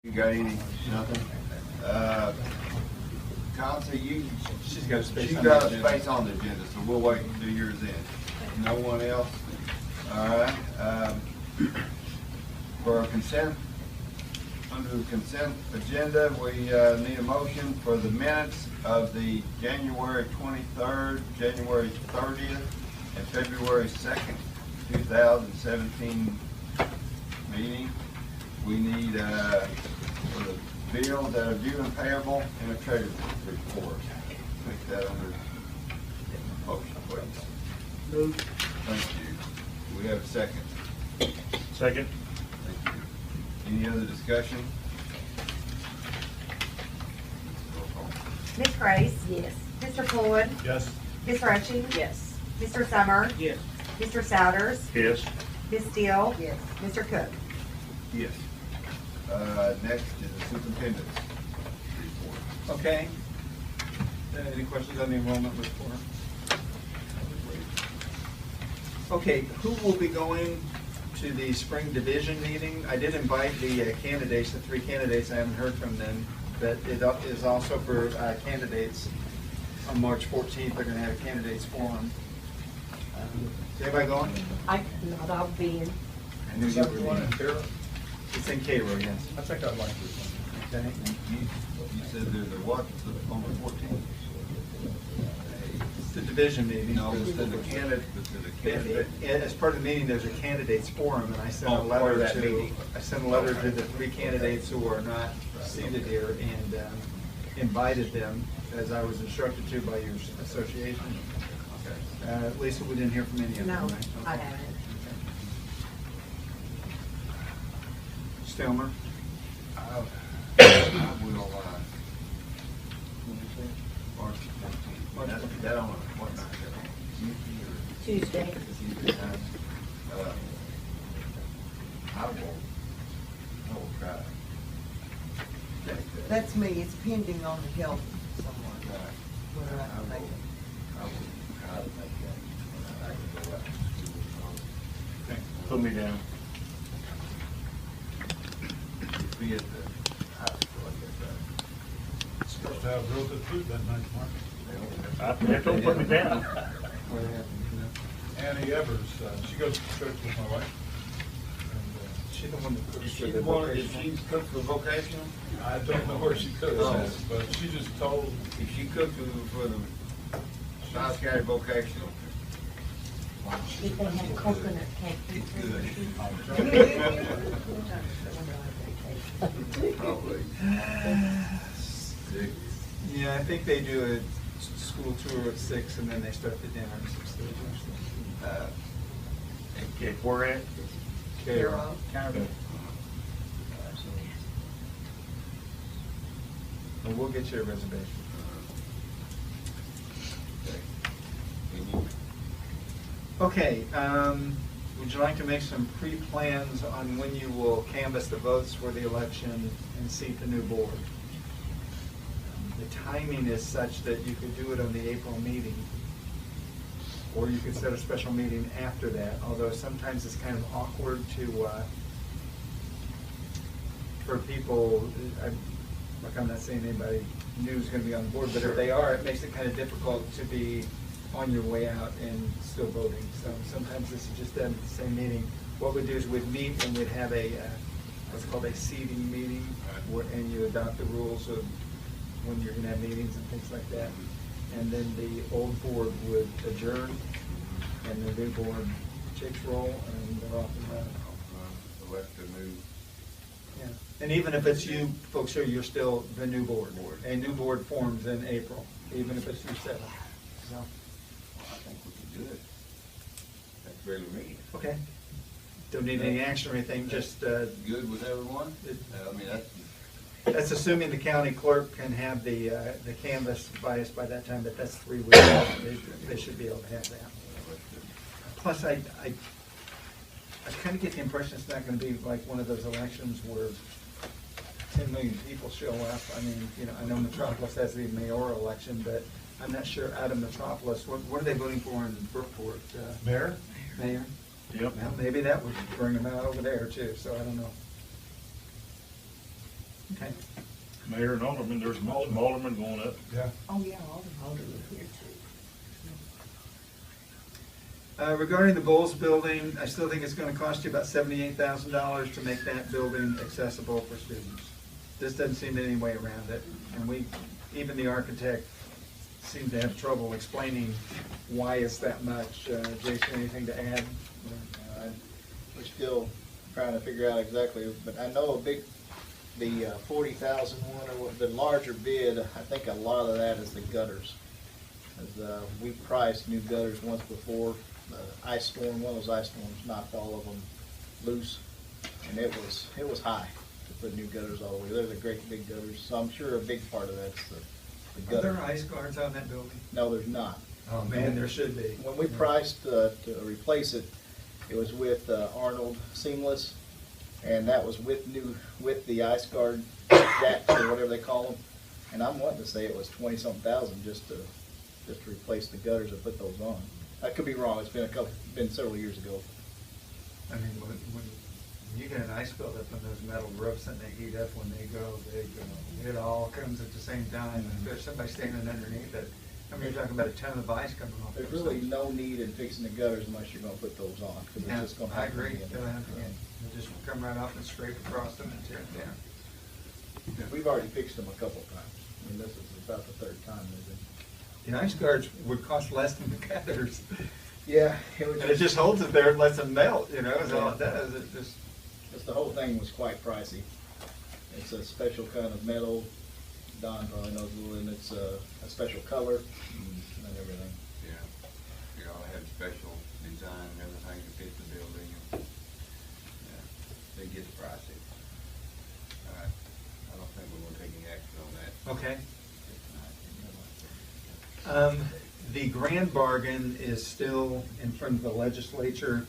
You got any? Nothing? Council, She's got a space you on got the a agenda. space on the agenda, so we'll wait and do yours then. No one else? All right. For our consent, under the consent agenda, we need a motion for the minutes of the January 23rd, January 30th, and February 2nd, 2017 meeting. We need for the bills that are due and payable and a treasurer's report. Take that under motion, please. Move. Thank you. Do we have a second? Second. Thank you. Any other discussion? Roll call. Ms. Grace? Yes. Mr. Pullen? Yes. Ms. Rushing? Yes. Mr. Summer? Yes. Mr. Souders? Yes. Ms. Steele? Yes. Mr. Cook? Yes. Next is the superintendent's report. Okay. Any questions on the enrollment report? Okay, who will be going to the spring division meeting? I did invite the candidates, the 3 candidates. I haven't heard from them, but it is also for candidates. On March 14th, they're going to have a candidates forum. Is everybody going? I'll be in. I knew you were in. It's in Cairo, yes. I think I'd like this one. Okay. You said there's a what on the 14th? It's the division meeting. No, it's the candidate, As part of the meeting, there's a candidates forum, and I sent a Oh, part letter of that to, meeting. I sent a letter to the 3 candidates who are not seated here and invited them, as I was instructed to by your association. Lisa, we didn't hear from any of them, No, right? I Okay. haven't. Stelmer? I will, March 14th. That on what night? Tuesday. I will try. That's me, it's pending on the health someone. Whether I I can make will it. try to make that. I can go out. Okay. Put me down. Be at the high school, I guess, Supposed to have real good food that night, Mark. right? Don't put me down. What happened, you know? Annie Evers, she goes to church with my wife. She the one that cooks Is for she the the one, vocation? is she cook for vocational? And I don't know where she cooks Oh. at, but she just told, If she cooked for the South County vocational, If they have coconut cake. it's good. Probably. Six. Yeah, I think they do a school tour at 6 and then they start the dinner at 6:30 or something. okay, where at? Cairo. And we'll get you a reservation. Okay. Any- Okay, would you like to make some pre-plans on when you will canvass the votes for the election and seat the new board? The timing is such that you could do it on the April meeting, or you could set a special meeting after that, although sometimes it's kind of awkward to, for people, I'm not saying anybody new is going to be on the board, but if they are, it makes it kind of difficult to be on your way out and still voting. So sometimes this is just done at the same meeting. What we'd do is we'd meet and we'd have a, what's called a seating meeting, and you adopt the rules of when you're going to have meetings and things like that. And then the old board would adjourn, and the new board takes roll, and they're off and running. Elect a new. Yeah. And even if it's you folks here, you're still the new board. A new board forms in April, even if it's you 7. So, I think we can do it. That's really me. okay. Don't need any action or anything, just, Good with everyone? I mean, that's assuming the county clerk can have the canvas by us by that time, but that's 3 weeks. They should be able to have that. Plus, I kind of get the impression it's not going to be like one of those elections where 10 million people show up. I mean, you know, I know Metropolis has the mayoral election, but I'm not sure out of Metropolis, what are they voting for in Brookport? Mayor? Mayor? Yep. Well, maybe that would bring them out over there too, so I don't know. Okay. Mayor and Alderman, there's some Alderman going up. Yeah. Oh, yeah, all the voters are here too. Regarding the Bowles building, I still think it's gonna cost you about $78,000 to make that building accessible for students. This doesn't seem any way around it, and even the architect seemed to have trouble explaining why it's that much. Jason, anything to add? We're still trying to figure out exactly, but I know the 40,000 one, or the larger bid, I think a lot of that is the gutters. As, we priced new gutters once before, ice storm, one of those ice storms knocked all of them loose, and it was high to put new gutters all the way. They're the great big gutters, so I'm sure a big part of that's the Are gutter. there ice guards on that building? No, there's not. Oh, man, there should be. When we priced to replace it, it was with Arnold Seamless, and that was with the ice guard jacks or whatever they call them. And I'm wanting to say it was 20-something thousand just to replace the gutters and put those on. I could be wrong. It's been several years ago. I mean, when you get an ice buildup on those metal roofs and they heat up when they go. It all comes at the same time, and there's somebody standing underneath it. I mean, you're talking about a ton of ice coming off. There's those really things. no need in fixing the gutters unless you're gonna put those on, because Yeah, it's just gonna I happen agree. again. It'll happen again. They'll just come right off and scrape across them and tear it down. We've already fixed them a couple of times. I mean, this is about the third time they've been. The ice guards would cost less than the gutters. Yeah, And it just holds it there and lets them melt, is all it does. It just, The whole thing was quite pricey. It's a special kind of metal, Don probably knows a little, and it's a special color and everything. Yeah, you all had special design and everything to fit the building. Yeah, they get pricey. All right, I don't think we're gonna take any action on that. okay. Tonight. The grand bargain is still in front of the legislature.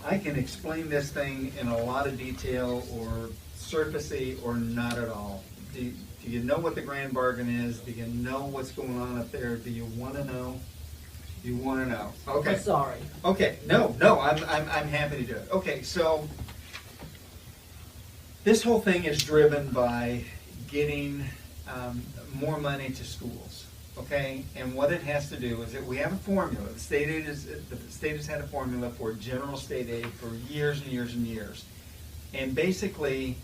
I can explain this thing in a lot of detail or surfacey or not at all. Do you know what the grand bargain is? Do you know what's going on up there? Do you want to know? You want to know? Okay. I'm sorry. Okay, no, I'm happy to do it. Okay, so this whole thing is driven by getting more money to schools, okay? And what it has to do is that we have a formula. The state has had a formula for general state aid for years and years and years. And basically,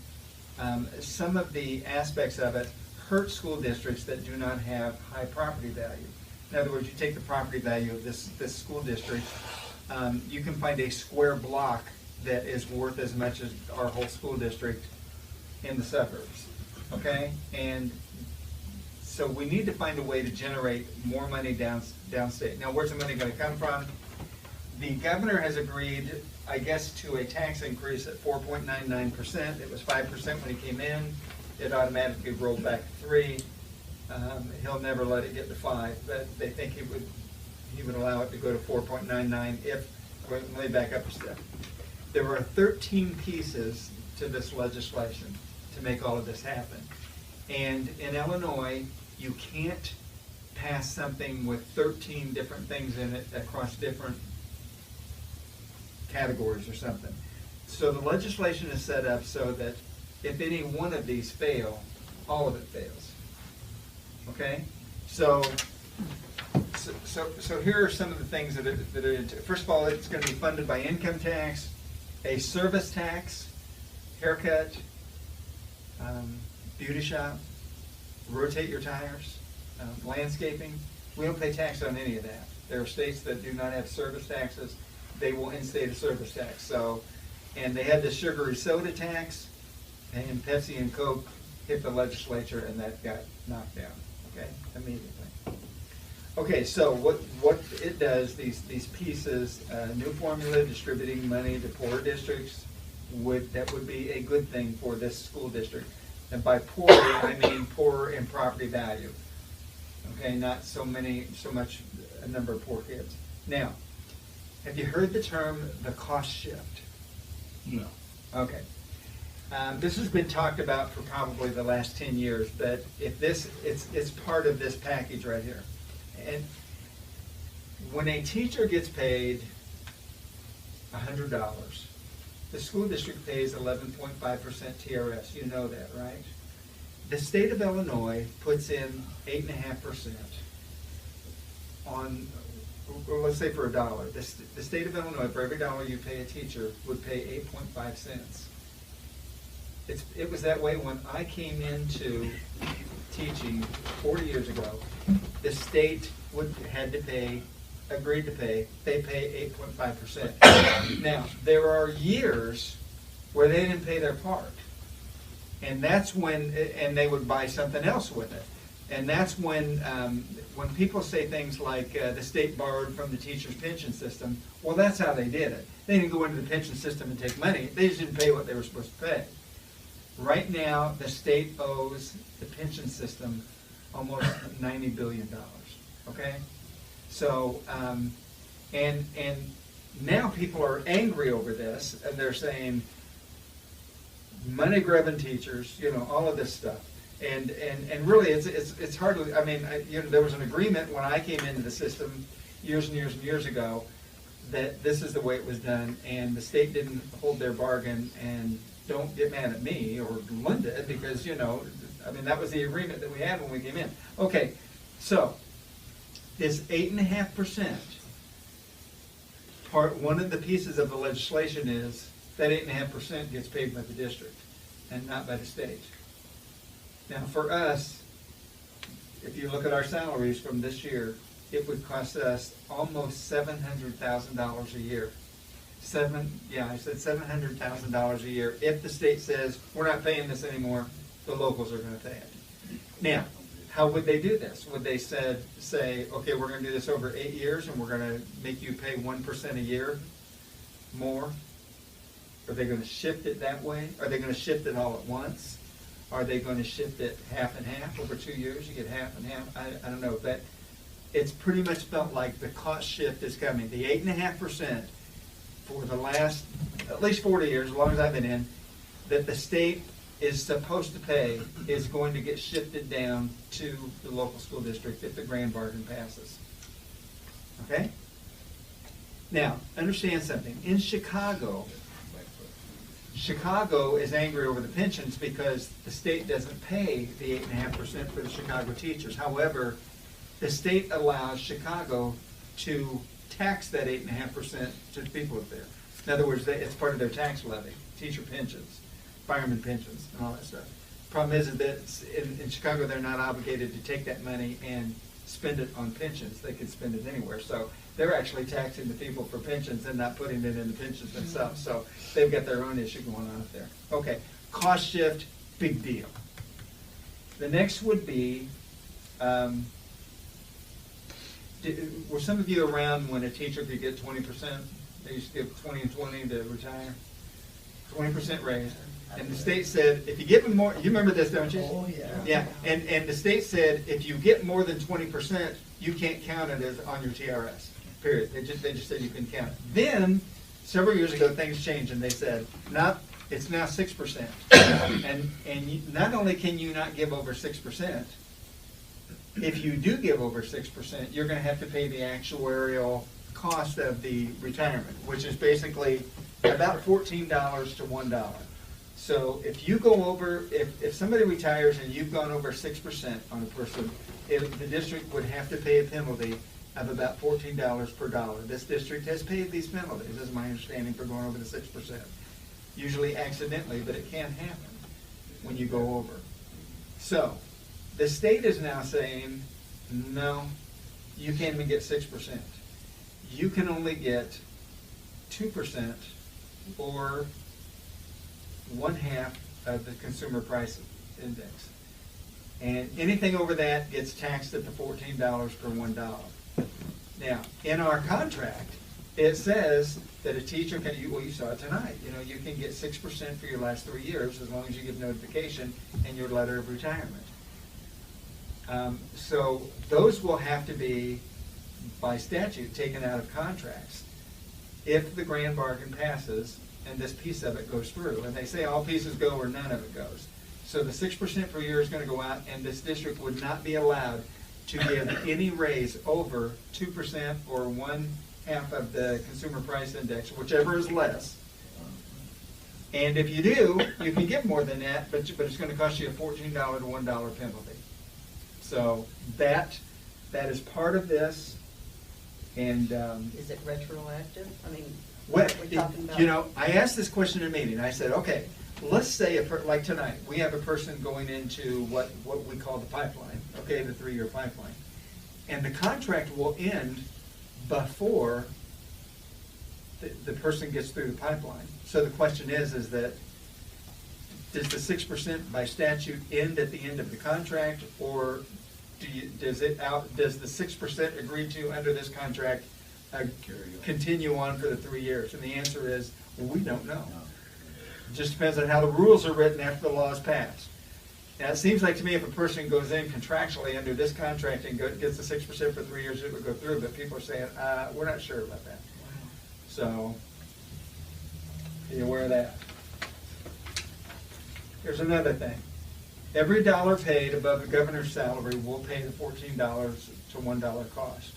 some of the aspects of it hurt school districts that do not have high property value. In other words, you take the property value of this school district, you can find a square block that is worth as much as our whole school district in the suburbs, okay? And so we need to find a way to generate more money downstate. Now, where's the money gonna come from? The governor has agreed, I guess, to a tax increase at 4.99%. It was 5% when he came in. It automatically rolled back to 3%. He'll never let it get to 5%, but they think he would allow it to go to 4.99 if, let me back up a step. There are 13 pieces to this legislation to make all of this happen. And in Illinois, you can't pass something with 13 different things in it across different categories or something. So the legislation is set up so that if any one of these fail, all of it fails. Okay? So here are some of the things that are first of all, it's going to be funded by income tax, a service tax, haircut, beauty shop, rotate your tires, landscaping. We don't pay tax on any of that. There are states that do not have service taxes. They will instate a service tax. So, and they had the sugary soda tax, and Pepsi and Coke hit the legislature, and that got knocked down, okay, immediately. Okay, so what it does, these pieces, new formula distributing money to poor districts, that would be a good thing for this school district. And by poor, I mean poor in property value. Okay, not so much a number of poor kids. Now, have you heard the term the cost shift? No. Okay. This has been talked about for probably the last 10 years, but it's part of this package right here. And when a teacher gets paid $100, The school district pays 11.5% TRS, you know that, right? The state of Illinois puts in 8.5% on, or let's say for $1. The state of Illinois, for every dollar you pay a teacher, would pay 8.5 cents. It was that way when I came into teaching 40 years ago. The state agreed to pay, they pay 8.5%. Now, there are years where they didn't pay their part. And that's when, and they would buy something else with it. And that's when people say things like the state borrowed from the teacher's pension system, well, that's how they did it. They didn't go into the pension system and take money. They just didn't pay what they were supposed to pay. Right now, the state owes the pension system almost $90 billion, okay? So, and now people are angry over this, and they're saying, money grubbing teachers, all of this stuff. And really, it's hardly, there was an agreement when I came into the system years and years and years ago that this is the way it was done, and the state didn't hold their bargain. And don't get mad at me or Linda, because, that was the agreement that we had when we came in. Okay, so this 8.5%, one of the pieces of the legislation is that 8.5% gets paid by the district and not by the state. Now, for us, if you look at our salaries from this year, it would cost us almost $700,000 a year. I said $700,000 a year. If the state says, we're not paying this anymore, the locals are going to pay it. Now, how would they do this? Would they say, okay, we're going to do this over 8 years and we're going to make you pay 1% a year more? Are they going to shift it that way? Are they going to shift it all at once? Are they going to shift it half and half over 2 years? You get half and half? I don't know. But it's pretty much felt like the cost shift is coming. The 8.5% for the last at least 40 years, as long as I've been in, that the state is supposed to pay is going to get shifted down to the local school district if the grand bargain passes. Okay? Now, understand something. In Chicago is angry over the pensions because the state doesn't pay the 8.5% for the Chicago teachers. However, the state allows Chicago to tax that 8.5% to the people up there. In other words, it's part of their tax levy, teacher pensions, fireman pensions, and all that stuff. Problem is that in Chicago, they're not obligated to take that money and spend it on pensions. They could spend it anywhere. So they're actually taxing the people for pensions and not putting it in the pensions themselves. So they've got their own issue going on up there. Okay, cost shift, big deal. The next would be, were some of you around when a teacher could get 20%? They used to give 20 and 20 to retire. 20% raise. And the state said, if you give them more, you remember this, don't you? Oh, yeah. Yeah, and the state said, if you get more than 20%, you can't count it as on your TRS, period. They just said you couldn't count it. Then, several years ago, things changed, and they said, it's now 6%. And not only can you not give over 6%, if you do give over 6%, you're going to have to pay the actuarial cost of the retirement, which is basically about $14 to $1. So if you go over, if somebody retires and you've gone over 6% on a person, the district would have to pay a penalty of about $14 per dollar. This district has paid these penalties, is my understanding, for going over the 6%. Usually accidentally, but it can happen when you go over. So the state is now saying, no, you can't even get 6%. You can only get 2% or 1/2 of the consumer price index. And anything over that gets taxed at the $14 per $1. Now, in our contract, it says that a teacher can, well, you saw it tonight, you can get 6% for your last 3 years as long as you give notification and your letter of retirement. So those will have to be, by statute, taken out of contracts if the grand bargain passes and this piece of it goes through. And they say all pieces go or none of it goes. So the 6% per year is going to go out, and this district would not be allowed to give any raise over 2% or 1/2 of the consumer price index, whichever is less, And if you do, you can get more than that, but it's gonna cost you a $14 to $1 penalty. So that is part of this, and, Is it retroactive? I mean, well, what we're talking about? you know, I asked this question in a meeting. I said, okay, let's say, like tonight, we have a person going into what we call the pipeline, okay, the 3-year pipeline. And the contract will end before the person gets through the pipeline. So the question is that, does the 6% by statute end at the end of the contract, or does the 6% agreed to under this contract continue on for the 3 years? And the answer is, well, we don't know. It just depends on how the rules are written after the law is passed. Now, it seems like to me if a person goes in contractually under this contract and gets the 6% for 3 years, it would go through, but people are saying, we're not sure about that. So, are you aware of that? Here's another thing. Every dollar paid above the governor's salary will pay the $14 to $1 cost.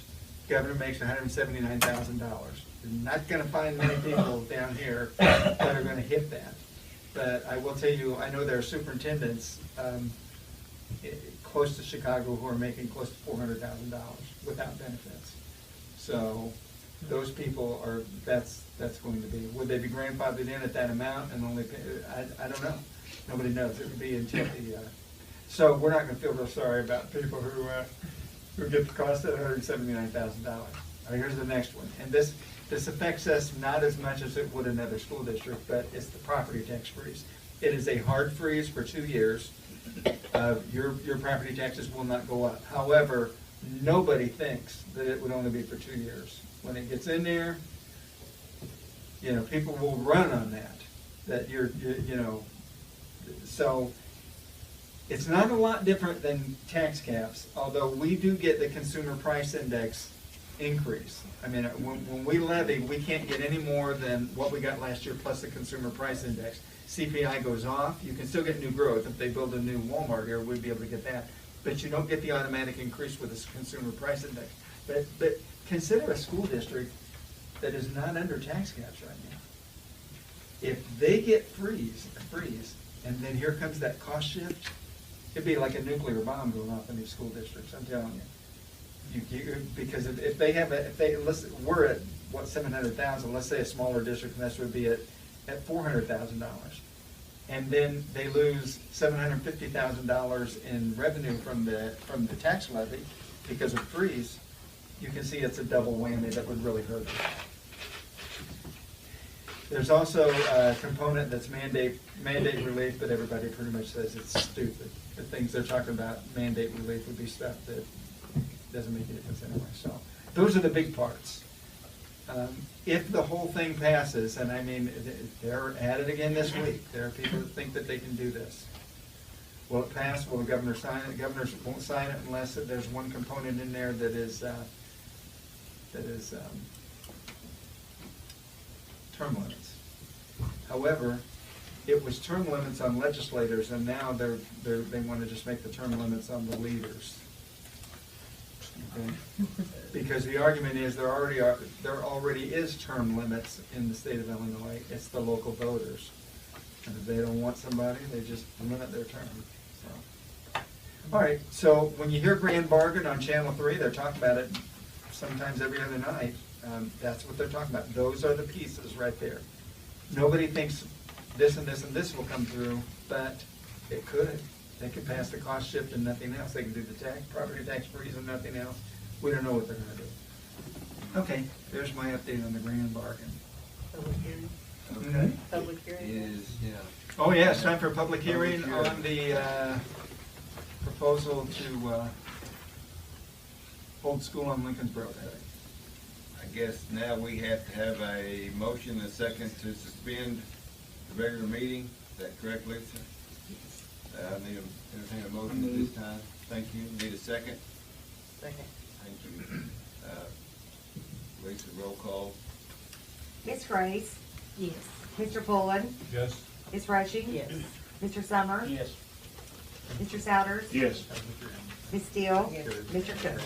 Governor makes $179,000. You're not gonna find many people down here that are gonna hit that. But I will tell you, I know there are superintendents close to Chicago who are making close to $400,000 without benefits. So those people are, that's going to be, would they be grandfathered in at that amount and only pay, I don't know. Nobody knows. It would be until the, so we're not gonna feel real sorry about people who get the cost at $179,000. All right, here's the next one. And this affects us not as much as it would another school district, but it's the property tax freeze. It is a hard freeze for 2 years. Your property taxes will not go up. However, nobody thinks that it would only be for 2 years. When it gets in there, you know, people will run on that you're you know, so it's not a lot different than tax caps, although we do get the consumer price index increase. I mean, when we levy, we can't get any more than what we got last year plus the consumer price index. CPI goes off, you can still get new growth. If they build a new Walmart here, we'd be able to get that. But you don't get the automatic increase with the consumer price index. But consider a school district that is not under tax caps right now. If they get freeze, and then here comes that cost shift, it'd be like a nuclear bomb going off in these school districts, I'm telling you. Because if we're at, what, 700,000, let's say a smaller district, and this would be at $400,000. And then they lose $750,000 in revenue from the tax levy because of freeze, you can see it's a double whammy that would really hurt them. There's also a component that's mandate relief, but everybody pretty much says it's stupid. The things they're talking about, mandate relief, would be stuff that doesn't make a difference anyway. So those are the big parts. If the whole thing passes, and I mean, they're at it again this week. There are people that think that they can do this. Will it pass? Will the governor sign it? The governor won't sign it unless there's one component in there that is term limits. However, it was term limits on legislators, and now they want to just make the term limits on the leaders. Okay? Because the argument is there already is term limits in the state of Illinois. It's the local voters, and if they don't want somebody, they just limit their term. So, all right. So when you hear grand bargain on Channel 3, they're talking about it sometimes every other night. That's what they're talking about. Those are the pieces right there. Nobody thinks this and this and this will come through, but it could. They could pass the cost shift and nothing else. They can do the property tax freeze and nothing else. We don't know what they're going to do. Okay, there's my update on the grand bargain. Public hearing. Okay. Public hearing. Oh yeah, it's time for a public hearing on the proposal to hold school on Lincolnsboro Day. I guess now we have to have a motion and a second to suspend the regular meeting. Is that correct, Lisa? I need to entertain a motion at this time. Thank you. Need a second? Second. Thank you. Lisa, roll call. Ms. Grace, Yes. Mr. Pullen, Yes. Ms. Rushing. Yes. Mr. Summer. Yes. Mr. Souders. Yes. Ms. Steele. Yes. Mr. Cook.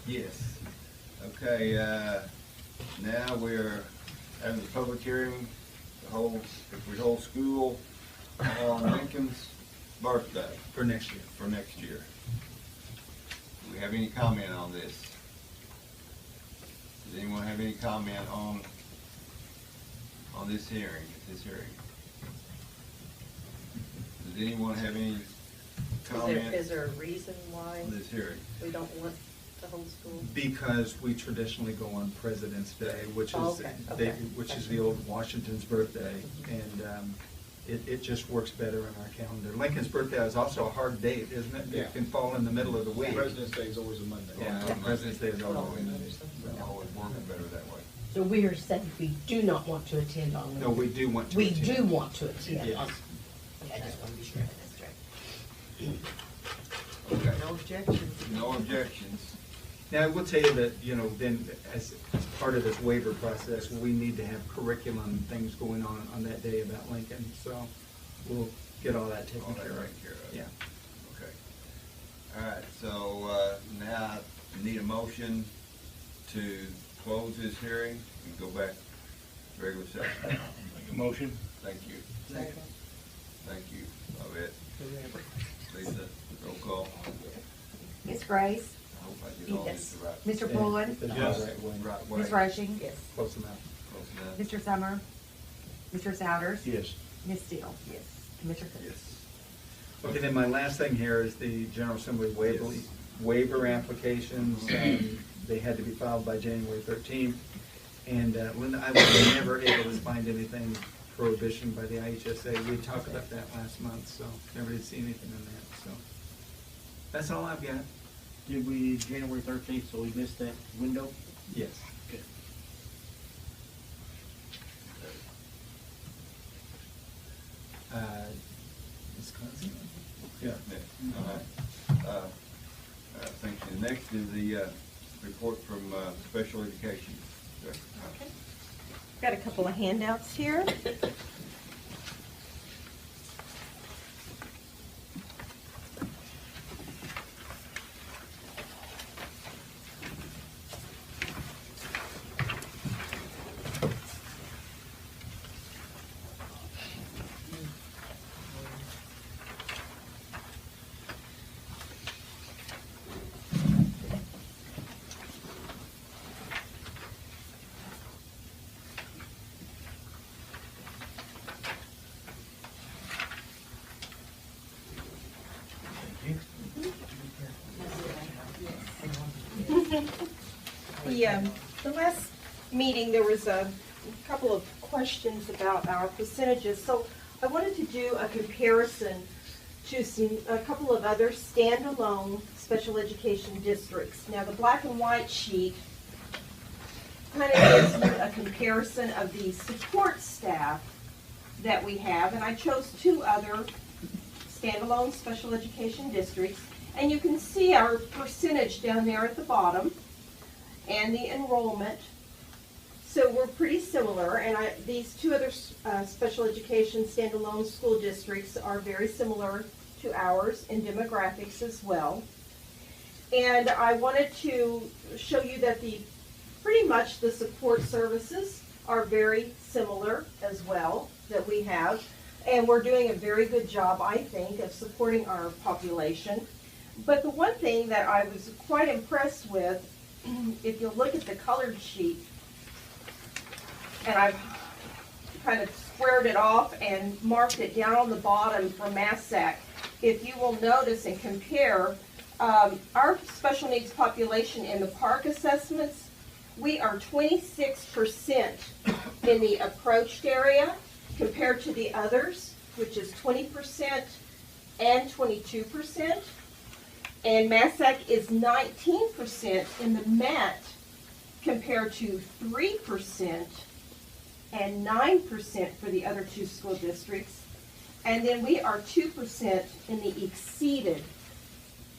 Yes. Okay, now we're having the public hearing if we hold school on Lincoln's birthday For next year. for next year. Do we have any comment on this? Does anyone have any comment on this hearing, Does anyone have any comment Is there a reason why on this hearing? we don't want the whole school? Because we traditionally go on President's Day, which Oh, is, okay. which is the old Washington's birthday, and it just works better in our calendar. Lincoln's birthday is also a hard date, isn't it? Yeah. It can fall in the middle of the week. President's Day is always a Monday. Yeah, President's Day is always. Always working better that way. So we are saying we do not want to attend on. No, we do want to We attend. do want to attend. Yes. I just want to be sure that's right. Okay, No objections. no objections. Now, I will tell you that, then as part of this waiver process, we need to have curriculum things going on that day about Lincoln, so we'll get all that taken All that care of. taken care of. Yeah. Okay. All right, so now I need a motion to close this hearing and go back to regular session. Make a motion. Thank you. Second. Thank you, Bobette. Lisa, roll call. Ms. Grace, I hope I did all this right. Mr. Yeah, Pullen, the Yes. right way. Right way. Ms. Rushing, Yes. Close enough. Close enough? Mr. Summer, Mr. Souders, Yes. Ms. Steele. Yes. Commissioner Cook. Yes. Okay, then my last thing here is the General Assembly waiver applications. They had to be filed by January 13th. And Linda, I was never able to find anything prohibition by the IHSA. We talked about that last month, so never did see anything on that, so. That's all I've got. Did we, January 13th, so we missed that window? Yes. Okay. Wisconsin? Yeah. All right. Thank you. Next is the report from special education. Okay. Got a couple of handouts here. The last meeting, there was a couple of questions about our percentages, so I wanted to do a comparison to a couple of other standalone special education districts. Now, the black and white sheet kind of gives you a comparison of the support staff that we have, and I chose two other standalone special education districts, and you can see our percentage down there at the bottom and the enrollment. So we're pretty similar, and these two other special education standalone school districts are very similar to ours in demographics as well. And I wanted to show you that pretty much the support services are very similar as well that we have. And we're doing a very good job, I think, of supporting our population. But the one thing that I was quite impressed with, if you look at the colored sheet, and I've kind of squared it off and marked it down on the bottom for Massac, if you will notice and compare, our special needs population in the park assessments, we are 26% in the approached area compared to the others, which is 20% and 22%. And Massac is 19% in the MAT compared to 3% and 9% for the other two school districts. And then we are 2% in the exceeded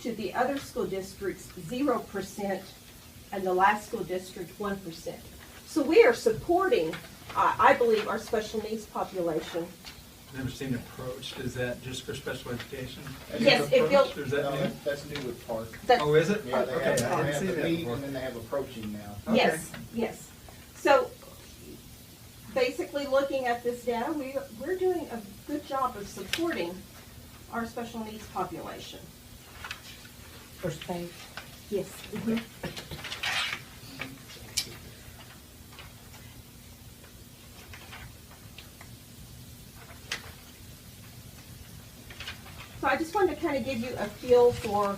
to the other school districts, 0%, and the last school district, 1%. So we are supporting, I believe, our special needs population. Never seen approached. Is that just for special education? Yes, if you'll- Or is that No, new? that's new with Park. That's- Oh, is it? Yeah, they Okay, I have didn't see the that meet before. and then they have approaching now. Okay. Yes, yes. So basically looking at this data, we're doing a good job of supporting our special needs population. First page. Yes. Mhm. So I just wanted to kind of give you a feel for,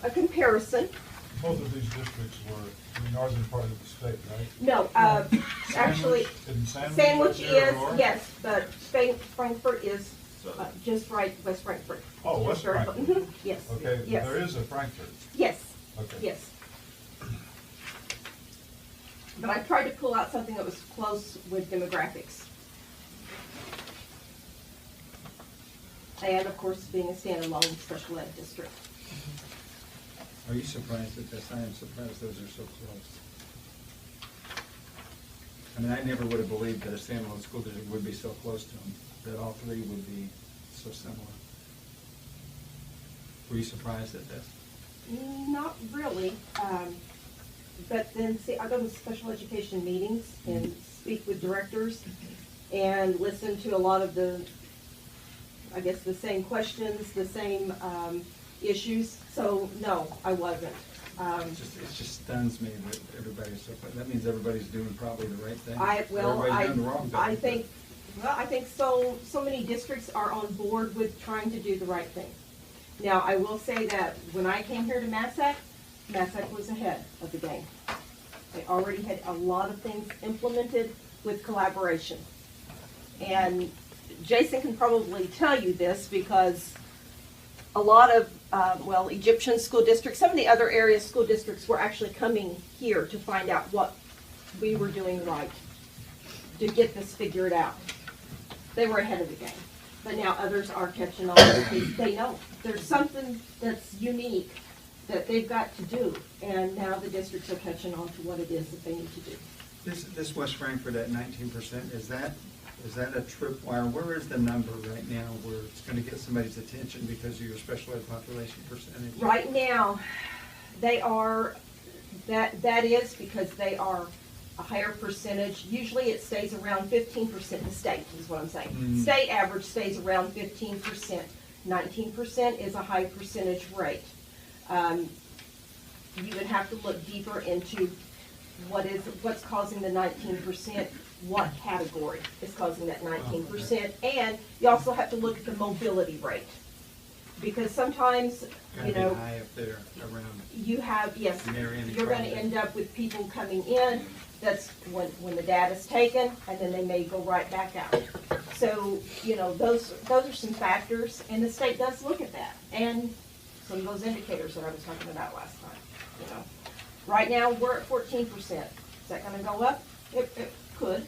a comparison. Both of these districts were in the northern part of the state, right? No, actually, Isn't Sandwich there, is, or- yes, but Frankfurt is just right, West Frankfurt. Oh, West Just right- Frankfurt. Mhm, yes. Okay, Yes. there is a Frankfurt. Yes, Okay. yes. But I tried to pull out something that was close with demographics. And of course, being a standalone special ed district. Are you surprised at this? I am surprised those are so close. I mean, I never would have believed that a standalone school district would be so close to them, that all three would be so similar. Were you surprised at this? Not really, but then, see, I go to special education meetings and speak with directors and listen to a lot of the, I guess, the same questions, the same issues, so no, I wasn't. It just stuns me that everybody's so, that means everybody's doing probably the right thing. Well, Everybody's doing the wrong thing. I think so many districts are on board with trying to do the right thing. Now, I will say that when I came here to Massac was ahead of the game. They already had a lot of things implemented with collaboration. And Jason can probably tell you this because a lot of, Egyptian school districts, some of the other area school districts were actually coming here to find out what we were doing right, to get this figured out. They were ahead of the game. But now others are catching on because they know there's something that's unique that they've got to do. And now the districts are catching on to what it is that they need to do. This West Frankfurt at 19%, is that a tripwire? Where is the number right now where it's going to get somebody's attention because of your special ed population percentage? Right now, they are, that is because they are a higher percentage. Usually it stays around 15%, the state is what I'm saying. Mm. State average stays around 15%. 19% is a high percentage rate. You would have to look deeper into what's causing the 19%, what category is causing that 19%, and you also have to look at the mobility rate. Because sometimes, Gotta be high up there around. you have, yes, Marion and you're gonna Crawford. end up with people coming in, that's when the data's taken, and then they may go right back out. So, those are some factors, and the state does look at that, and some of those indicators that I was talking about last time, Right now, we're at 14%. Is that gonna go up? It could,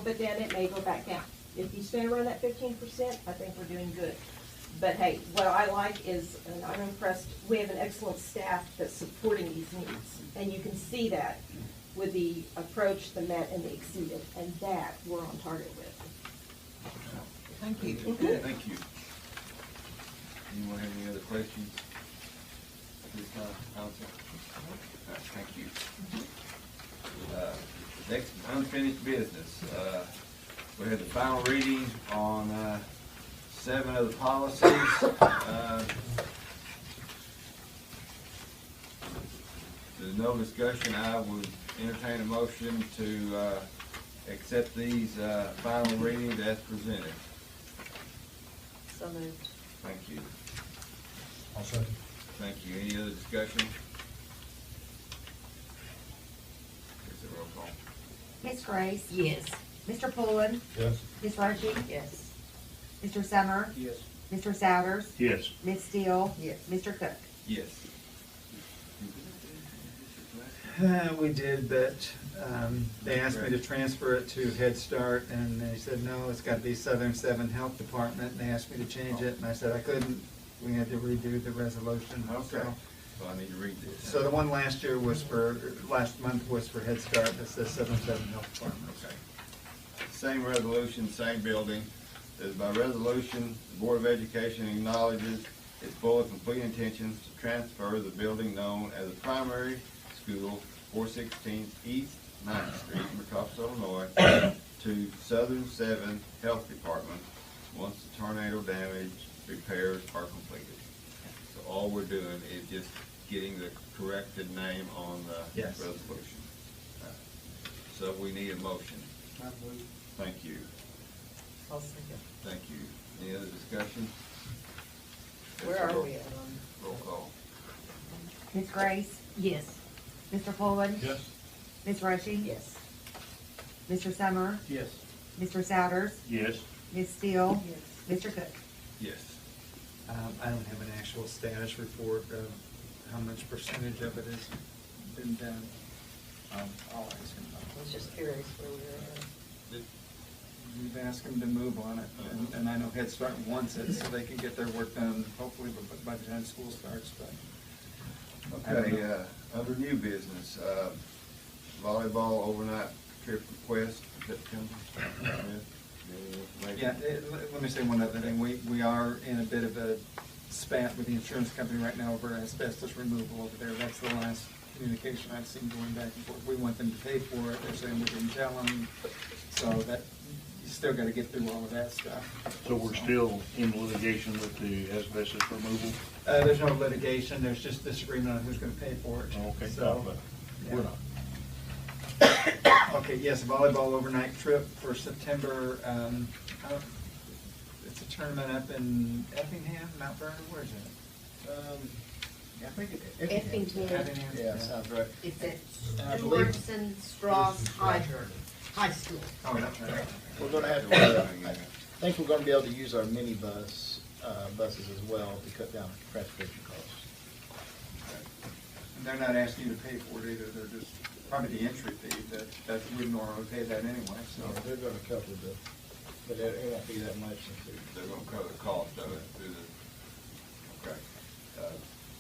but then it may go back down. If you stay around that 15%, I think we're doing good. But hey, what I like is, and I'm impressed, we have an excellent staff that's supporting these needs. And you can see that with the approach, the met, and the exceeded, and that we're on target with. Thank you. Mhm. Thank you. Anyone have any other questions? At this time, council? All right, thank you. Next, unfinished business. We had the final reading on 7 of the policies. There's no discussion. I would entertain a motion to accept these final readings as presented. So moved. Thank you. I'll second. Thank you. Any other discussion? Is it roll call? Ms. Grace. Yes. Mr. Pullen. Yes. Ms. Rochi. Yes. Mr. Summer. Yes. Mr. Souders. Yes. Ms. Steele. Yes. Mr. Cook. Yes. We did, but they asked me to transfer it to Head Start, and they said, no, it's got to be Southern Seven Health Department, and they asked me to change it, and I said I couldn't. We had to redo the resolution. Okay. So I need to read this. So the one last month was for Head Start, that says Southern Seven Health Department. Okay. Same resolution, same building. Says by resolution, the Board of Education acknowledges its full and complete intentions to transfer the building known as the primary school, 416 East 9th Street, Metropolis, Illinois, to Southern 7 Health Department once the tornado damage repairs are completed. So all we're doing is just getting the corrected name on the Yes. resolution. So we need a motion. Thank you. I'll second. Thank you. Any other discussion? Where are we at on? Roll call. Ms. Grace, Yes. Mr. Pullen, Yes. Ms. Rushing, Yes. Mr. Summer, Yes. Mr. Souders, Yes. Ms. Steele, Yes. Mr. Cook. Yes. I don't have an actual status report of how much percentage of it has been done. I'll ask him I about was that. just curious where we were at. We've asked them to move on it, and I know Head Start wants it, so they can get their work done, hopefully by the time school starts, but. I don't Okay, know. under new business, volleyball overnight trip request, is that coming? Yeah, let me say one other thing. We are in a bit of a spat with the insurance company right now over asbestos removal over there. That's the last communication I've seen going back and forth. We want them to pay for it. They're saying we didn't tell them. So that, you still gotta get through all of that stuff. So we're still in litigation with the asbestos removal? There's no litigation. There's just disagreement on who's gonna pay for it. Okay, So, but yeah. we're not. Okay, yes, volleyball overnight trip for September. It's a tournament up in Effingham, Mount Vernon, where is it? I think Effington. Effingham? Yeah, sounds right. It's I at believe- Stewartson Strauss High School. Oh, that's right. We're gonna have I think we're gonna be able to use our minibus, buses as well to cut down transportation costs. And they're not asking you to pay for it either, they're just, probably the entry fee, that we normally pay that anyway, so. So they're gonna cover but it won't be that much. They're gonna cover the cost of it through the, okay.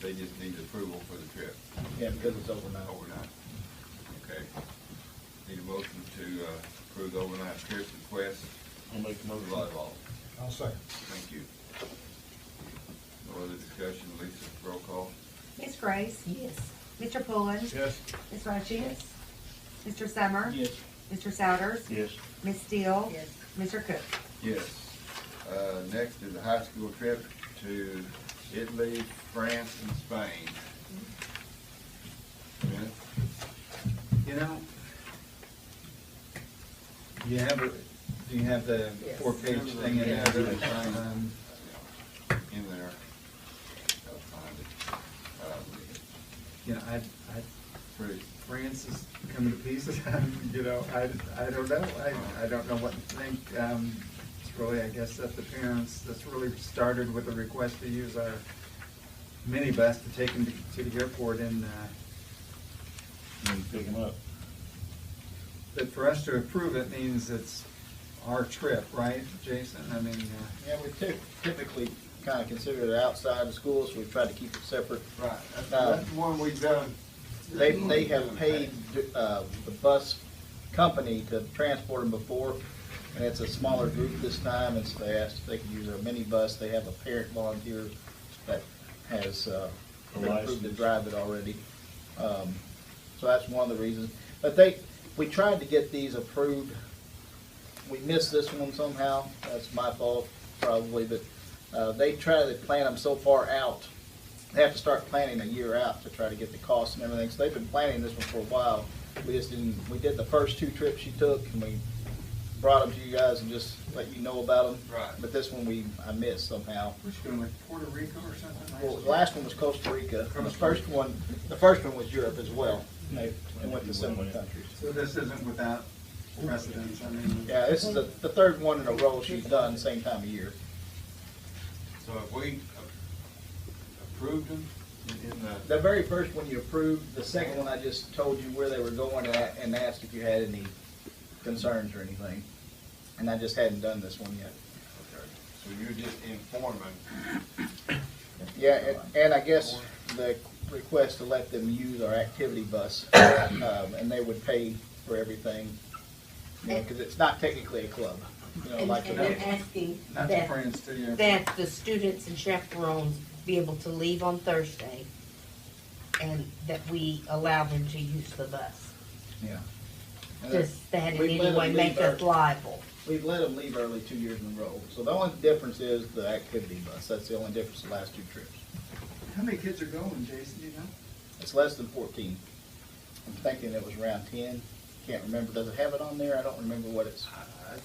They just need approval for the trip Yeah, because it's overnight. overnight. Okay. Need a motion to approve the overnight trip request I'll make a for motion. volleyball. I'll second. Thank you. No other discussion, Lisa, roll call? Ms. Grace, Yes. Mr. Pullen, Yes. Ms. Rushing, Yes. Mr. Summer, Yes. Mr. Souders, Yes. Ms. Steele, Yes. Mr. Cook. Yes. Next is a high school trip to Italy, France, and Spain. Minute? You know, do you have the Yes. 4-page thing in Yeah. there? In there. Gotta find it. You know, Pretty, France is coming to pieces, you know, I don't know, I don't know what to think. It's really, I guess, that the parents, that's really started with a request to use our minibus to take them to the airport and, And pick them up. but for us to approve it means it's our trip, right, Jason? I mean, Yeah, we typically kind of consider it outside the schools. We've tried to keep it separate. right, that's the one we've done. They have paid the bus company to transport them before, and it's a smaller group this time, and so they asked if they could use our minibus. They have a parent volunteer that has been approved to license. drive it already. So that's one of the reasons. But we tried to get these approved. We missed this one somehow. That's my fault, probably, but they try to plan them so far out. They have to start planning a year out to try to get the costs and everything. So they've been planning this one for a while. We just didn't, we did the first 2 trips she took, and we brought them to you guys and just let you know about them. Right. But this one I missed somehow. we're just going like Puerto Rico or something? Well, the last one was Costa Rica. The first one was Europe as well. They went to similar countries. So this isn't without precedence, I mean. Yeah, this is the third one in a row she's done same time of year. So if we approved them in the, The very first one you approved, the second one I just told you where they were going at and asked if you had any concerns or anything. And I just hadn't done this one yet. okay, so you're just informing. Yeah, and I guess the request to let them use our activity bus, and they would pay for everything, you know, because it's not technically a club, you know, And like. and they're asking Not to that, France, to you. that the students and chaperones be able to leave on Thursday and that we allow them to use the bus. Yeah. does that in We've any let way them make leave us our- liable? We've let them leave early 2 years in a row. So the only difference is the activity bus. That's the only difference the last 2 trips. How many kids are going, Jason, do you know? It's less than 14. I'm thinking it was around 10. Can't remember. Does it have it on there? I don't remember what it's.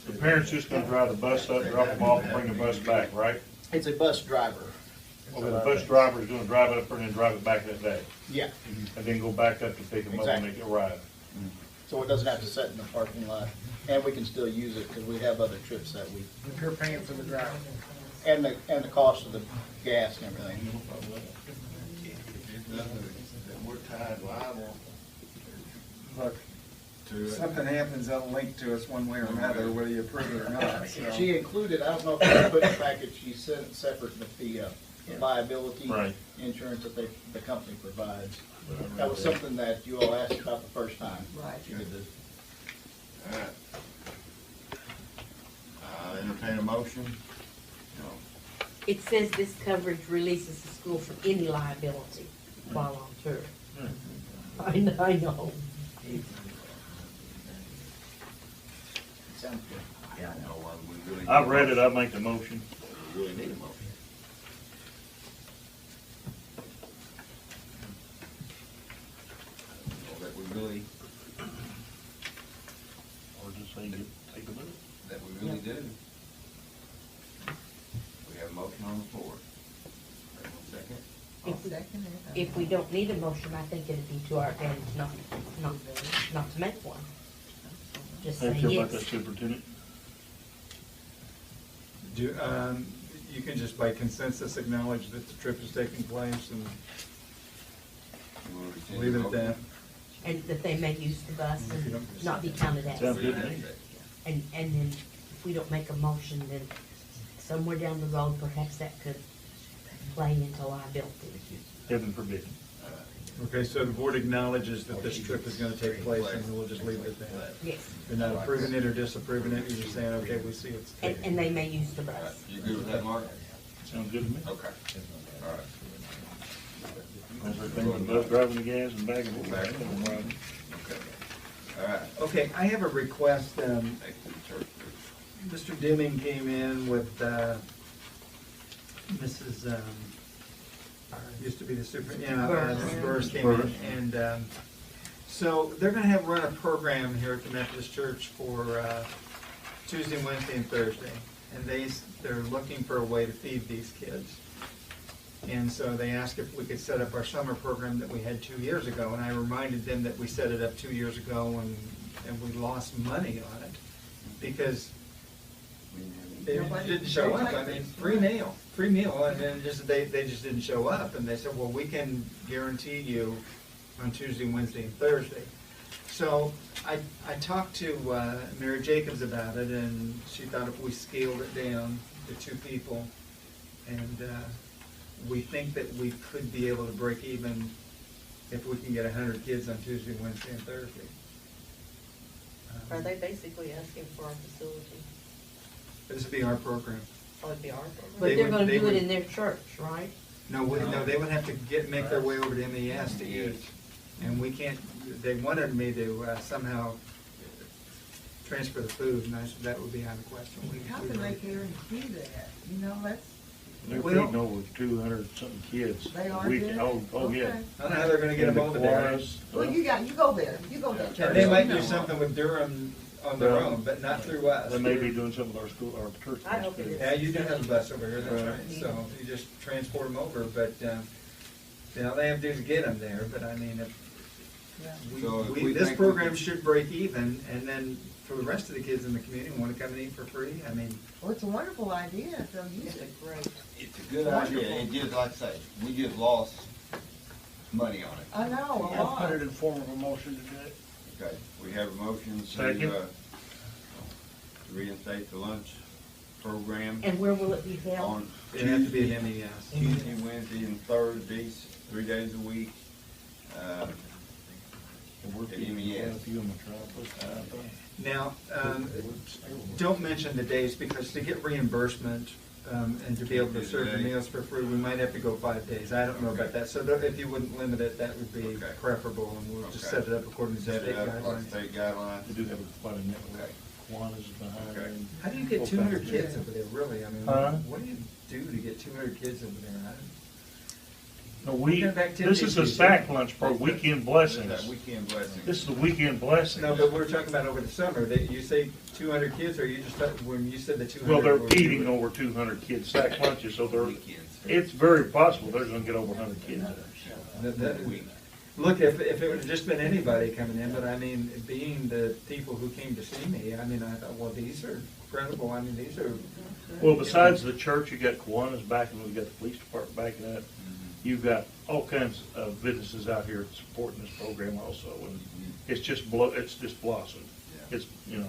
The parents just gonna drive the bus up, drop them off, and bring the bus back, right? It's a bus driver. Well, the bus driver's gonna drive it up and then drive it back that day, Yeah. and then go back up to pick them up when they Exactly. arrive. So it doesn't have to sit in the parking lot, and we can still use it because we have other trips that week. You're paying for the driver. And the cost of the gas and everything. That we're tied liable Look, to if it. something happens, they'll link to us one way or another, whether you approve it or not, so. She included, I don't know if you put in the package, she sent it separate with the liability Right. insurance that the company provides. That was something that you all asked about the first time. Right. She did this. All right. Entertain a motion? No. It says this coverage releases the school from any liability while on tour. I know. Sounds good. Yeah, I know, we really. I've read it, I make the motion. We really need a motion. That we really, Or just say, take a minute. that we really do. We have a motion on the floor. Wait 1 second. I'll second it. If we don't need a motion, I think it'd be to our advantage not to make one. Just How say you feel about that, yes. Superintendent? Do, you can just by consensus acknowledge that the trip is taking place and You wanna rescind leave it your at that. motion? And that they may use the bus and not be counted as. Sounds good to me. And then if we don't make a motion, then somewhere down the road, perhaps that could play into liability. Heaven forbid. Okay, so the board acknowledges that this trip is gonna take place and we'll just leave it at that. Yes. You're not approving it or disapproving it, you're just saying, okay, we see it's And taken. they may use the All right, bus. you good with that, Mark? Sounds good to me. Okay. All right. Everything but driving the gas and bagging it back. Okay. All right. Okay, I have a request, Next to the church. Mr. Deming came in with, Mrs., used to be the super, Mrs. Burris came in, and, so they're gonna run a program here at the Methodist Church for, Tuesday, Wednesday, and Thursday. And they're looking for a way to feed these kids. And so they asked if we could set up our summer program that we had 2 years ago, and I reminded them that we set it up 2 years ago and we lost money on it because they didn't show up. I mean, free meal, and then they just didn't show up. And they said, well, we can guarantee you on Tuesday, Wednesday, and Thursday. So I talked to Mary Jacobs about it, and she thought if we scaled it down to 2 people, and we think that we could be able to break even if we can get 100 kids on Tuesday, Wednesday, and Thursday. Are they basically asking for our facility? This would be our program. Or it'd be our program? But They they're would- gonna they do would- it in their church, right? No, they would have to make their way over to MES to eat. And we can't, they wanted me to somehow transfer the food, and I said that would be out of the question. How can they guarantee that? You know, that's, They're Well- feeding over 200 something kids. they a are week. doing it? Oh, yeah. Okay. I don't know how they're gonna get them all today. Well, you go there, you go there. And they might do something with Durham on their own, but not through us. They may be doing something with our school, our church. I hope it is. Yeah, you do have a bus over here, that's right, so you just transport them over, but, you know, they have to do to get them there, but I mean, Yeah. So if we this think we program could- should break even, and then for the rest of the kids in the community wanna come and eat for free, I mean, Well, it's a wonderful idea if they'll use It's a it. great, It's a good idea. It just, like I say, we just lost money on it. I know, a I'll lot. put it in form of a motion today. Okay, we have a motion Second. to reinstate the lunch program And where will it be held? on it have to be Tuesday, an MES. Tuesday, Wednesday, and Thursdays, 3 days a week. At MES. Now, don't mention the days, because to get reimbursement And to be able to serve the meals for free, we might have to go 5 days. I don't know about that. So if you wouldn't limit it, that would be Okay. preferable, and we'll just Okay. set it up according to Set state it up for guidelines. state guidelines. They do have quite a network. Okay. Kiwanis behind Okay. them. How do you get 200 kids over there, really? I mean, Huh? what do you do to get 200 kids over there? No, What kind of activities this is do a you SAC do? lunch program, weekend That blessings. weekend blessing. This is the weekend blessings. No, but we're talking about over the summer. You say 200 kids, or you just, when you said the 200? Well, they're were- eating over 200 kids, SAC lunches, so they're, Weekends. it's very possible they're gonna get over 100 kids there. Look, if it would have just been anybody coming in, but I mean, being the people who came to see me, I mean, I thought, well, these are credible. I mean, these are. Well, besides the church, you got Kiwanis backing, we've got the police department backing up. You've got all kinds of businesses out here supporting this program also, and it's just blossomed. Yeah. It's, you know,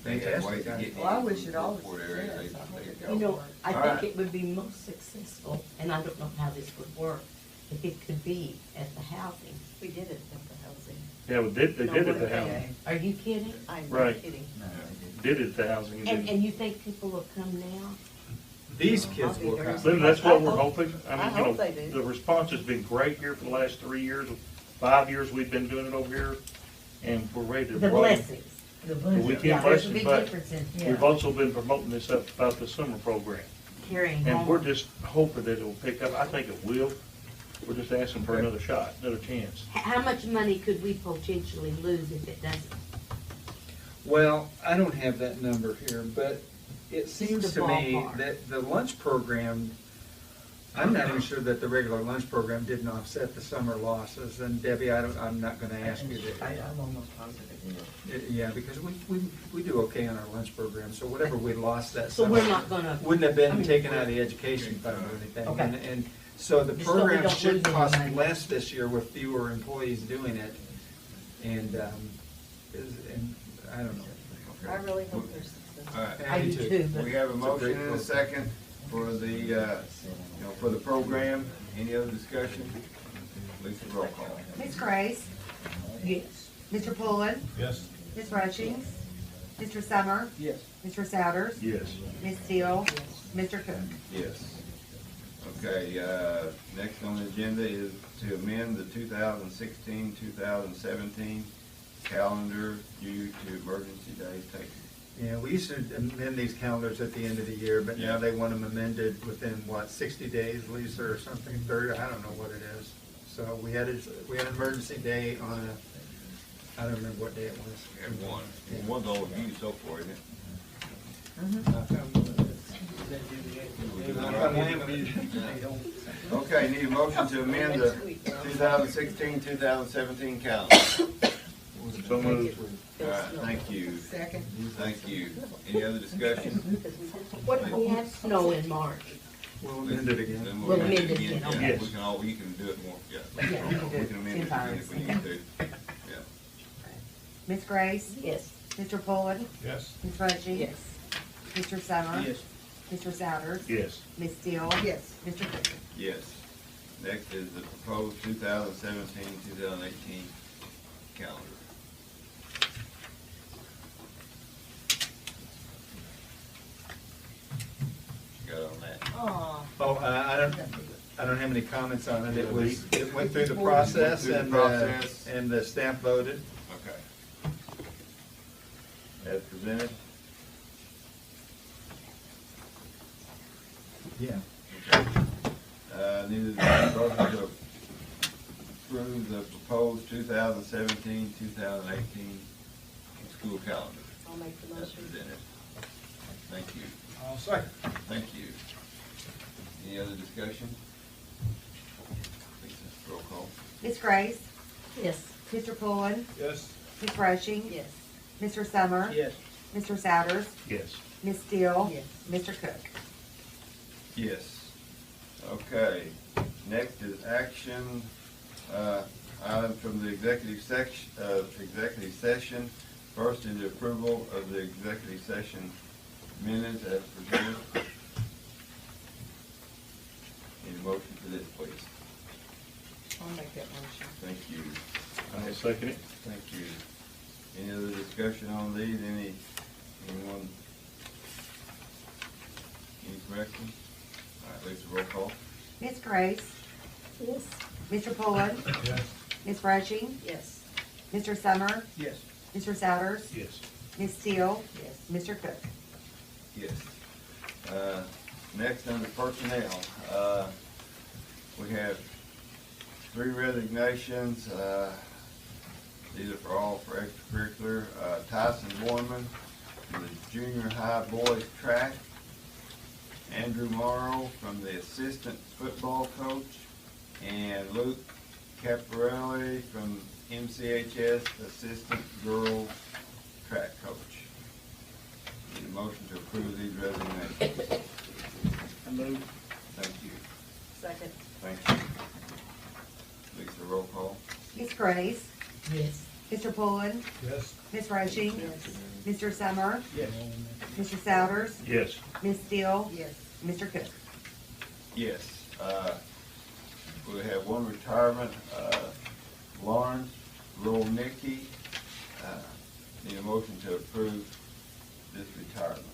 Fantastic. Well, I wish it all Report was area, success. they- I they hope You know, go. I All think right. it would be most successful, and I don't know how this would work, if it could be at the housing. We did it at the housing. yeah, they No, did it but at the housing, Are you kidding? I'm Right. not kidding. did it at the housing. And you think people will come now? These kids will come. Linda, that's what we're I hope- hoping. I I mean, you hope know, they do. the response has been great here for the last 3 years, 5 years we've been doing it over here, and we're ready to The roll. blessings. The weekend Yeah, there's a blessings, big but difference in we've also been promoting this up about the summer program. carrying And we're home. just hoping that it'll pick up. I think it will. We're just asking for another shot, another chance. How much money could we potentially lose if it doesn't? Well, I don't have that number here, but it seems the to me ballpark. that the lunch program, I'm not even sure that the regular lunch program didn't offset the summer losses. And Debbie, I'm not gonna ask you to. I'm almost positive it is. Yeah, because we do okay on our lunch program, so whatever we lost that So summer. we're not gonna. Wouldn't have I been mean- taken out of the education fund or anything. Okay. And so the Just so we program don't should lose any cost money. less this year with fewer employees doing it. And, and I don't know. I really hope they're successful. All right. I do too, but. We have a It's a motion great and a program. second for the, for the program. Any other discussion? Lisa, roll call. Ms. Grace, Yes. Mr. Pullen, Yes. Ms. Rutchings, Mr. Summer, Yes. Mr. Souders, Yes. Ms. Steele, Mr. Cook. Yes. Okay, next on the agenda is to amend the 2016-2017 calendar due to emergency days taken. Yeah, we used to amend these calendars at the end of the year, but now Yeah. they want them amended within, what, 60 days, Lisa, or something, 30, I don't know what it is. So we had an emergency day on I don't remember what day it was. We had one. One's all used so far, isn't it? Okay, need a motion to amend the 2016-2017 calendar. So moved. All right, thank you. Second. Thank you. Any other discussion? What if we have snow in March? We'll amend it again. Then We'll amend amend it again, Yeah, okay. we can you can do it more, yeah. Yeah, we can do We it can amend it again if we need to. Yeah. Ms. Grace, Yes. Mr. Pullen, Yes. Ms. Rutchings. Yes. Mr. Summer. Yes. Mr. Souders. Yes. Ms. Steele. Yes. Mr. Cook. Yes. Next is the proposed 2017-2018 calendar. Got on that? Aw. Oh, I don't have any comments on it. It went through the process Went through the and, process. and the staff voted. Okay. As presented? Yeah. Okay. Need a motion to approve the proposed 2017-2018 school calendar I'll make the as motion. presented. Thank you. I'll second. Thank you. Any other discussion? Lisa, roll call. Ms. Grace, Yes. Mr. Pullen, Yes. Ms. Rushing. Yes. Mr. Summer. Yes. Mr. Souders. Yes. Ms. Steele. Yes. Mr. Cook. Yes. Okay, next is action, item from the executive session. First is the approval of the executive session minutes as presented. Need a motion for this, please. I'll make that motion. Thank you. I'll second it. Thank you. Any other discussion on these? Anyone? Any corrections? All right, Lisa, roll call. Ms. Grace, Yes. Mr. Pullen, Yes. Ms. Rushing, Yes. Mr. Summer, Yes. Mr. Souders, Yes. Ms. Steele, Yes. Mr. Cook. Yes. Next, under personnel, we have 3 resignations. These are for extracurricular. Tyson Boyman from the junior high boys track. Andrew Morrow from the assistant football coach. And Luke Caparelli from MCHS assistant girls track coach. Need a motion to approve these resignations. I move. Thank you. Second. Thank you. Lisa, roll call. Ms. Grace, Yes. Mr. Pullen, Yes. Ms. Rushing, Yes. Mr. Summer, Yes. Mr. Souders, Yes. Ms. Steele, Yes. Mr. Cook. Yes. We have 1 retirement, Lawrence Rolnicki. Need a motion to approve this retirement.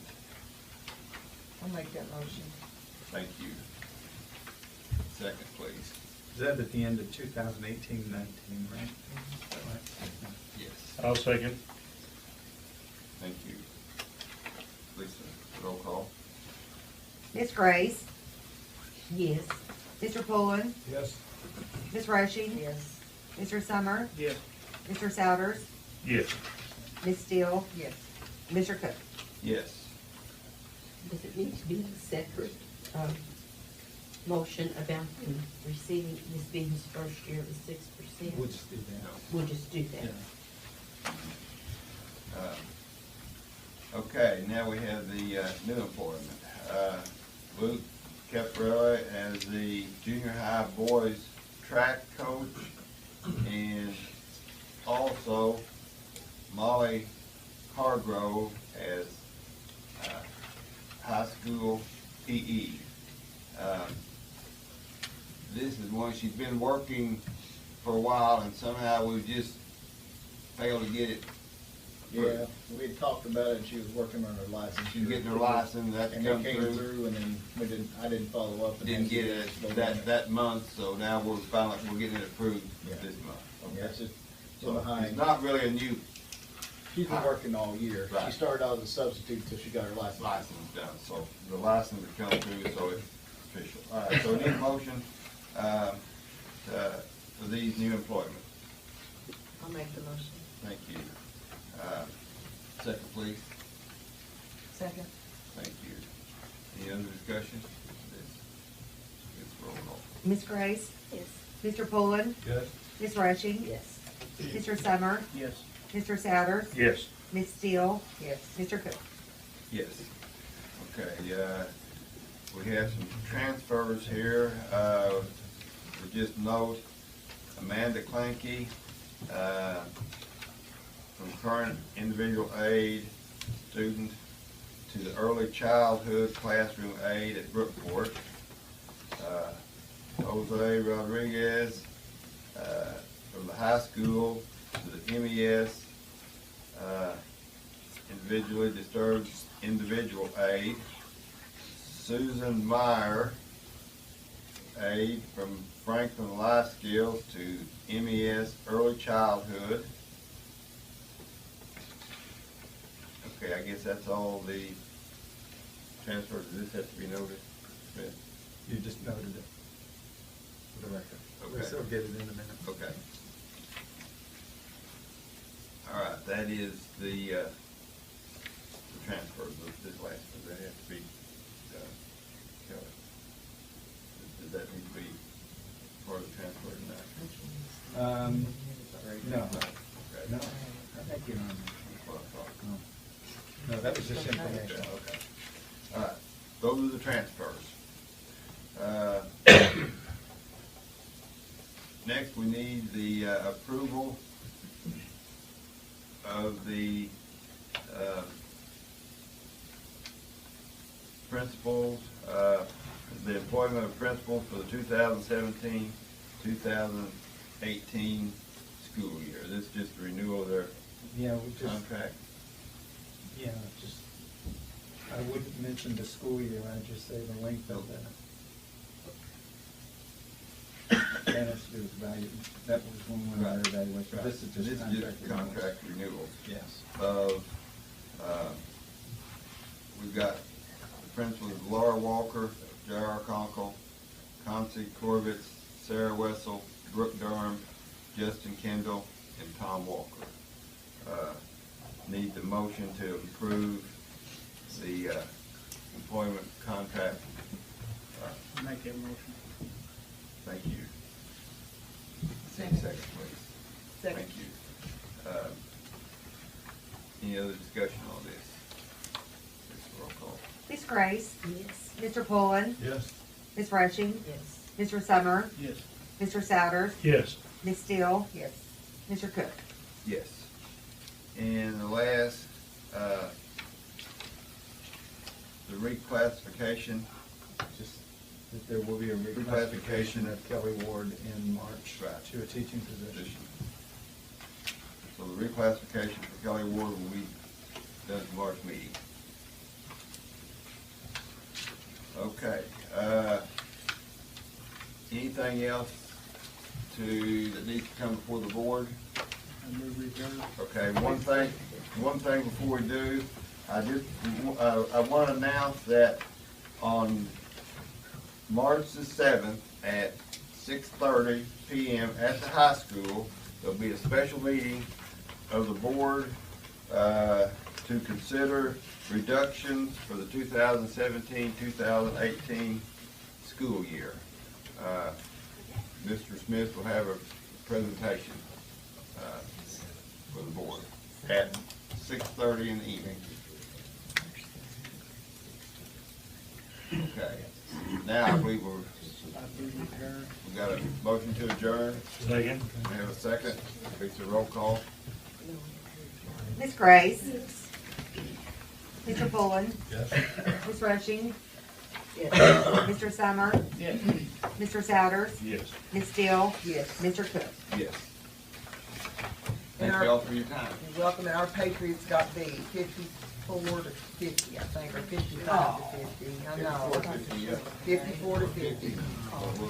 I'll make that motion. Thank you. Second, please. Is that at the end of 2018-19, right? Is that right? Yes. I'll second. Thank you. Lisa, roll call. Ms. Grace, Yes. Mr. Pullen, Yes. Ms. Rushing, Yes. Mr. Summer, Yes. Mr. Souders, Yes. Ms. Steele, Yes. Mr. Cook. Yes. Does it need to be a separate, motion about him receiving, this being his first year of 6%? We'll just do that. We'll just do that. Yeah. Okay, now we have the new employment. Luke Caparelli as the junior high boys track coach, and also Molly Hargrove as high school PE. This is one, she's been working for a while, and somehow we've just failed to get it. Yeah, we had talked about it, and she was working on her license. She's getting her license, that's And come it came through. through, and then I didn't follow up. and Didn't get it that month, so now we're getting it approved Yeah. this month. Yeah, it's just So behind. it's not really a new She's been working all year. Right. She started out as a substitute until she got her license. license done, so the license has come through, so it's official. All right, so we need a motion for these new employments. I'll make the motion. Thank you. Second, please. Second. Thank you. Any other discussion? It's roll call. Ms. Grace, Yes. Mr. Pullen, Yes. Ms. Rushing, Yes. Mr. Summer, Yes. Mr. Souders, Yes. Ms. Steele, Yes. Mr. Cook. Yes. Okay, we have some transfers here. We just note Amanda Clanky, from current individual aid student to the early childhood classroom aide at Brookport. Jose Rodriguez, from the high school to the MES, individually disturbed individual aid. Susan Meyer, aid from Franklin Life Skills to MES Early Childhood. Okay, I guess that's all the transfers. Does this have to be noted? Smith? You just noted it for the record. Okay. We'll still get it in a minute. Okay. All right, that is the transfers, this last one, that has to be, Kelly. Does that need to be part of the transfer or not? No, Okay. no, I think you're on. That's what I thought. No, that was just information. Okay. All right, those are the transfers. Next, we need the approval of the principals, the employment of principals for the 2017, 2018 school year. This is just a renewal of their Yeah, we just, contract. yeah, just I wouldn't mention the school year, I'd just say the length of the. That has to do with value, that was when we were Right. evaluation, this is just contract. Contract renewals. Yes. Of, we've got the principals Laura Walker, J.R. Conkle, Concy Corbett, Sarah Wessel, Brooke Durham, Justin Kendall, and Tom Walker. Need the motion to approve the employment contract. Make that motion. Thank you. Second, please. Second. Thank you. Any other discussion on this? This roll call. Ms. Grace, Yes. Mr. Pullen, Yes. Ms. Rushing, Yes. Mr. Summer, Yes. Mr. Souders, Yes. Ms. Steele, Yes. Mr. Cook. Yes. And the last, the reclassification. Just that there will be a reclassification of Kelly Ward in March Right. to a teaching position. Position. So the reclassification for Kelly Ward will be done at the March meeting. Okay, anything else that needs to come before the board? I move return. Okay, one thing before we do, I want to announce that on March the 7th at 6:30 p.m. at the high school, there'll be a special meeting of the board to consider reductions for the 2017-2018 school year. Mr. Smith will have a presentation for the board at 6:30 in the evening. Okay, now I believe I move return. we got a motion to adjourn. Second. We have a second. It's a roll call. Ms. Grace, Mr. Pullen, Yes. Ms. Rushing, Yes. Mr. Summer, Yes. Mr. Souders, Yes. Ms. Steele, Yes. Mr. Cook. Yes. And Thank you all for your time. You're welcome, and our Patriots got beat 54 to 50, I think, or 55 to 50. I know. 54 to 50, yeah. 54 to 50. Well, we'll-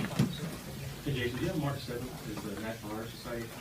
Hey Jason, do you have March 7th is the National Honor Society?